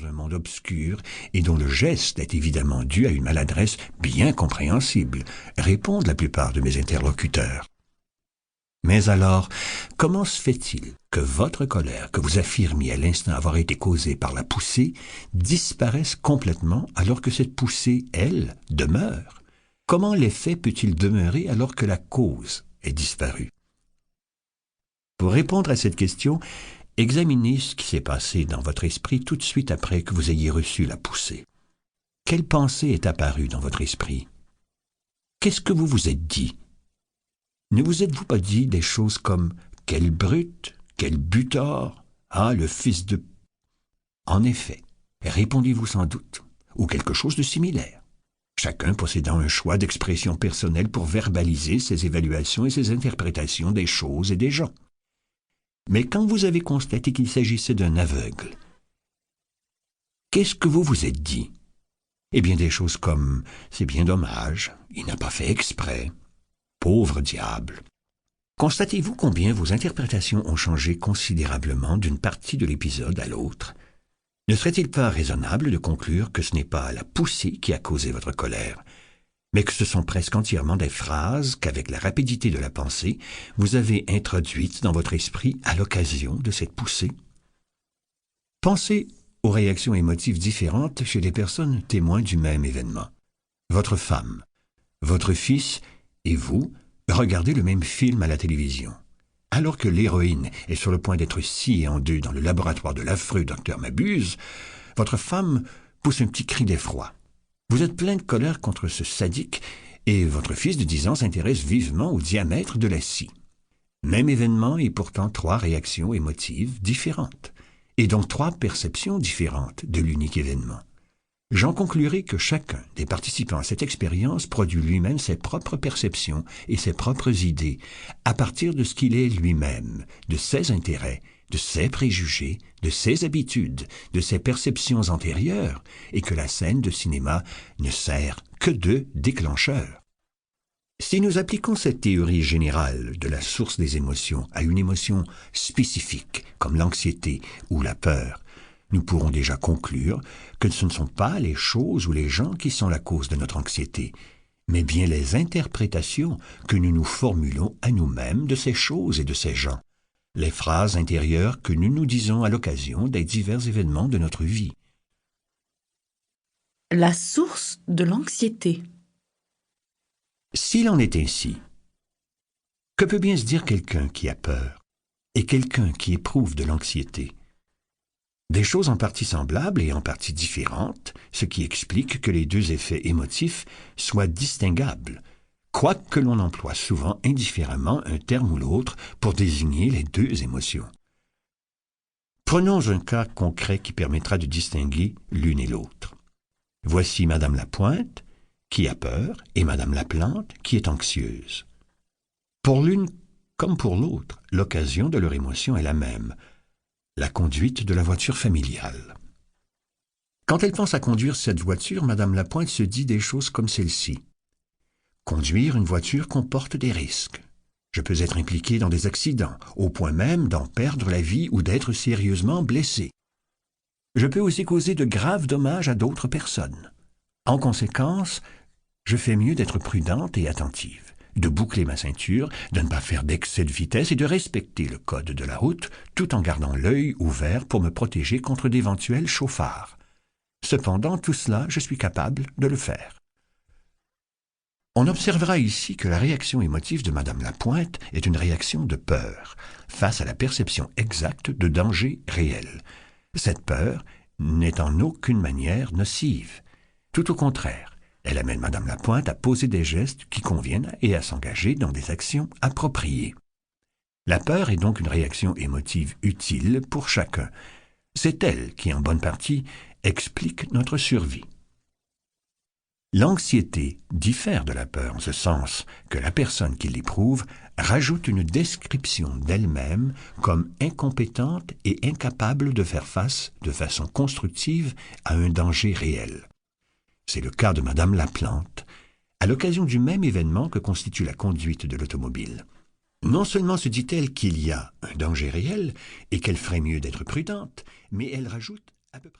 dans un monde obscur et dont le geste est évidemment dû à une maladresse bien compréhensible, répondent la plupart de mes interlocuteurs. Mais alors, comment se fait-il que votre colère, que vous affirmiez à l'instant avoir été causée par la poussée, disparaisse complètement alors que cette poussée, elle, demeure? Comment l'effet peut-il demeurer alors que la cause est disparue? Pour répondre à cette question, examinez ce qui s'est passé dans votre esprit tout de suite après que vous ayez reçu la poussée. Quelle pensée est apparue dans votre esprit? Qu'est-ce que vous vous êtes dit? Ne vous êtes-vous pas dit des choses comme « quelle brute, quel butor, ah, le fils de... » En effet, répondez-vous sans doute, ou quelque chose de similaire, chacun possédant un choix d'expression personnelle pour verbaliser ses évaluations et ses interprétations des choses et des gens. Mais quand vous avez constaté qu'il s'agissait d'un aveugle, qu'est-ce que vous vous êtes dit? Eh bien, des choses comme « c'est bien dommage, il n'a pas fait exprès ». Pauvre diable! Constatez-vous combien vos interprétations ont changé considérablement d'une partie de l'épisode à l'autre? Ne serait-il pas raisonnable de conclure que ce n'est pas la poussée qui a causé votre colère, mais que ce sont presque entièrement des phrases qu'avec la rapidité de la pensée, vous avez introduites dans votre esprit à l'occasion de cette poussée? Pensez aux réactions émotives différentes chez des personnes témoins du même événement. Votre femme, votre fils et vous regardez le même film à la télévision. Alors que l'héroïne est sur le point d'être sciée en deux dans le laboratoire de l'affreux docteur Mabuse, votre femme pousse un petit cri d'effroi. Vous êtes plein de colère contre ce sadique et votre fils de 10 ans s'intéresse vivement au diamètre de la scie. Même événement et pourtant 3 réactions émotives différentes, et donc 3 perceptions différentes de l'unique événement. J'en conclurai que chacun des participants à cette expérience produit lui-même ses propres perceptions et ses propres idées à partir de ce qu'il est lui-même, de ses intérêts, de ses préjugés, de ses habitudes, de ses perceptions antérieures, et que la scène de cinéma ne sert que de déclencheur. Si nous appliquons cette théorie générale de la source des émotions à une émotion spécifique, comme l'anxiété ou la peur, nous pourrons déjà conclure que ce ne sont pas les choses ou les gens qui sont la cause de notre anxiété, mais bien les interprétations que nous nous formulons à nous-mêmes de ces choses et de ces gens, les phrases intérieures que nous nous disons à l'occasion des divers événements de notre vie. La source de l'anxiété. S'il en est ainsi, que peut bien se dire quelqu'un qui a peur et quelqu'un qui éprouve de l'anxiété? Des choses en partie semblables et en partie différentes, ce qui explique que les 2 effets émotifs soient distinguables, quoique l'on emploie souvent indifféremment un terme ou l'autre pour désigner les 2 émotions. Prenons un cas concret qui permettra de distinguer l'une et l'autre. Voici Madame Lapointe, qui a peur, et Madame Laplante, qui est anxieuse. Pour l'une comme pour l'autre, l'occasion de leur émotion est la même, la conduite de la voiture familiale. Quand elle pense à conduire cette voiture, Madame Lapointe se dit des choses comme celle-ci. Conduire une voiture comporte des risques. Je peux être impliqué dans des accidents, au point même d'en perdre la vie ou d'être sérieusement blessé. Je peux aussi causer de graves dommages à d'autres personnes. En conséquence, je fais mieux d'être prudente et attentive, de boucler ma ceinture, de ne pas faire d'excès de vitesse et de respecter le code de la route tout en gardant l'œil ouvert pour me protéger contre d'éventuels chauffards. Cependant, tout cela, je suis capable de le faire. On observera ici que la réaction émotive de Madame Lapointe est une réaction de peur face à la perception exacte de danger réel. Cette peur n'est en aucune manière nocive. Tout au contraire, elle amène Madame Lapointe à poser des gestes qui conviennent et à s'engager dans des actions appropriées. La peur est donc une réaction émotive utile pour chacun. C'est elle qui, en bonne partie, explique notre survie. L'anxiété diffère de la peur en ce sens que la personne qui l'éprouve rajoute une description d'elle-même comme incompétente et incapable de faire face de façon constructive à un danger réel. C'est le cas de Madame Laplante, à l'occasion du même événement que constitue la conduite de l'automobile. Non seulement se dit-elle qu'il y a un danger réel et qu'elle ferait mieux d'être prudente, mais elle rajoute à peu près